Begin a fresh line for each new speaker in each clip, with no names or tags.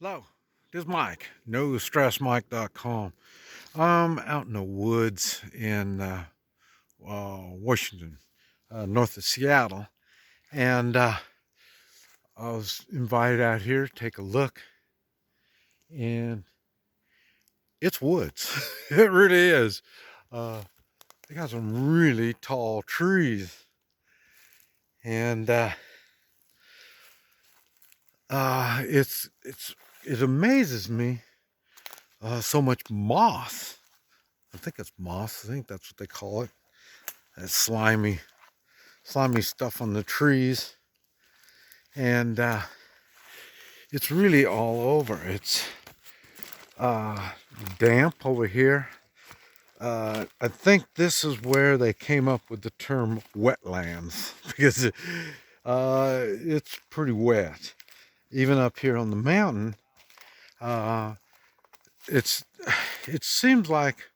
Hello, this is Mike, NoStressMike.com. I'm out in the woods in Washington, north of Seattle, and I was invited out here to take a look, and it's woods. It really is. They got some really tall trees, and it amazes me so much moss. I think it's moss. I think that's what they call it. That slimy stuff on the trees, and it's really all over. It's damp over here. I think this is where they came up with the term wetlands because it's pretty wet. Even up here on the mountain, uh, it's it seems like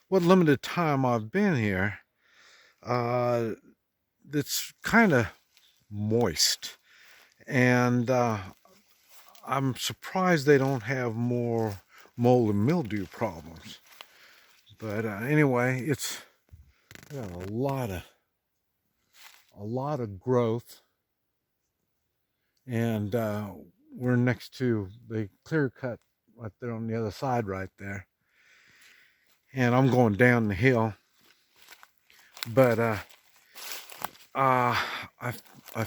what limited time I've been here, uh, it's kind of moist, and I'm surprised they don't have more mold and mildew problems. But anyway, it's got a lot of growth, and we're next to the clear cut right there on the other side, right there. And I'm going down the hill, but I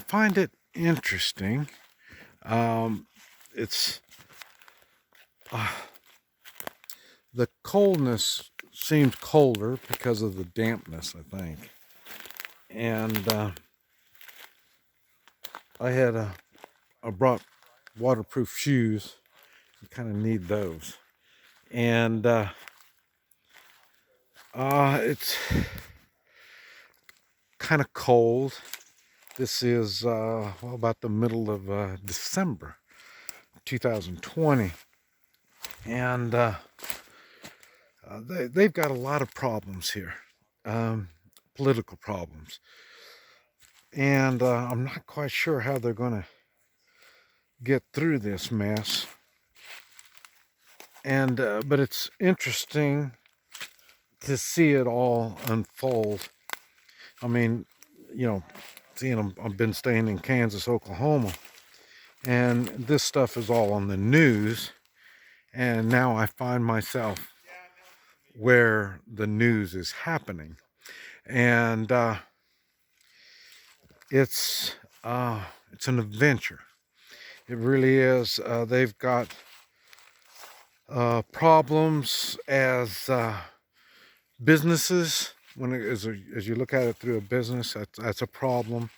find it interesting. It's the coldness seems colder because of the dampness, I think. And I brought waterproof shoes. You kind of need those. And it's kind of cold. This is about the middle of December 2020. And they've got a lot of problems here, political problems. And I'm not quite sure how they're going to get through this mess. And but it's interesting to see it all unfold. I mean, you know, seeing them, I've been staying in Kansas, Oklahoma, and this stuff is all on the news. And now I find myself where the news is happening. And it's an adventure. It really is. They've got problems as businesses. As you look at it through a business, that's a problem.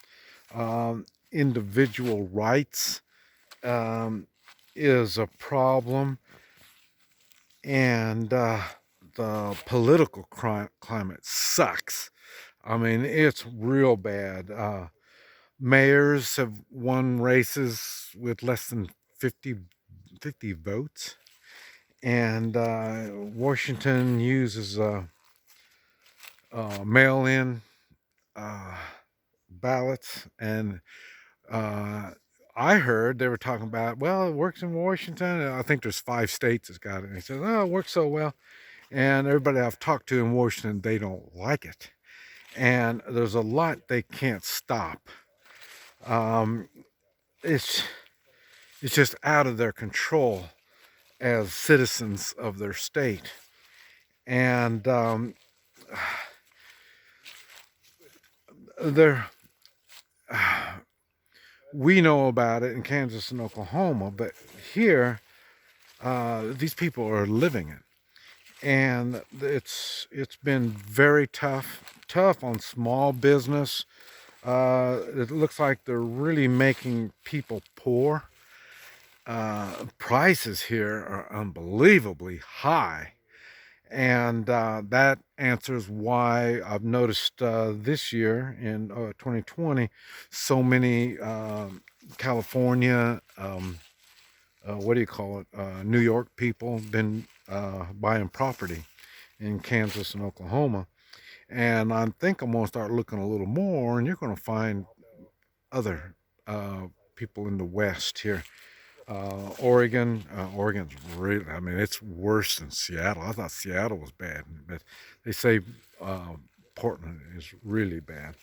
Individual rights is a problem, and the political climate sucks. I mean, it's real bad. Mayors have won races with less than 50 votes, and Washington uses mail-in ballots, and I heard they were talking about, well, it works in Washington. I think there's 5 states that's got it. And he says, oh, it works so well. And everybody I've talked to in Washington, they don't like it. And there's a lot they can't stop. It's just out of their control as citizens of their state. And they're we know about it in Kansas and Oklahoma, but here, these people are living it, and it's been very tough on small business. It looks like they're really making people poor. Prices here are unbelievably high, and that answers why I've noticed this year in 2020 so many California, what do you call it, New York people been buying property in Kansas and Oklahoma. And I think I'm going to start looking a little more, and you're going to find other people in the West here Oregon's really, I mean, it's worse than Seattle. I thought Seattle was bad, but they say Portland is really bad.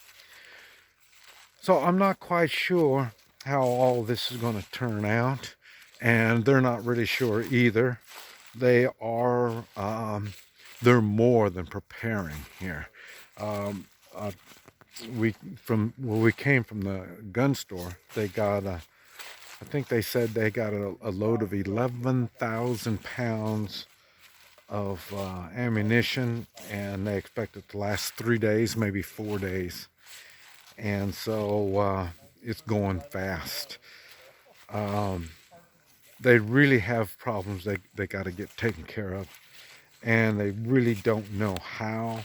So I'm not quite sure how all this is going to turn out, and they're not really sure either. They are, they're more than preparing here. Um, uh, when we came from the gun store, they got I think they said they got a load of 11,000 pounds of ammunition, and they expect it to last 3 days, maybe 4 days. And so it's going fast. Um, they really have problems they got to get taken care of, and they really don't know how.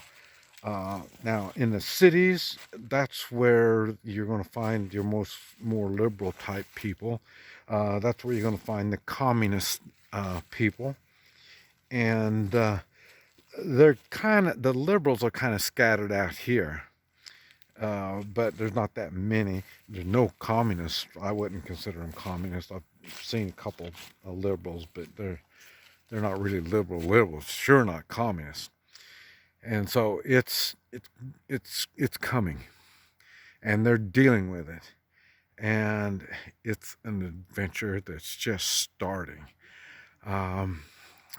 Now, in the cities, that's where you're going to find your more liberal type people. That's where you're going to find the communist people, and the liberals are kind of scattered out here. But there's not that many. There's no communists. I wouldn't consider them communists. I've seen a couple of liberals, but they're not really liberals. Sure, not communists. And so it's coming, and they're dealing with it, and it's an adventure that's just starting. Um,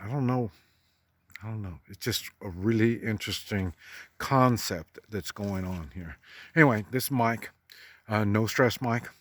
I don't know. I don't know. It's just a really interesting concept that's going on here. Anyway, this is Mike, no stress Mike.com.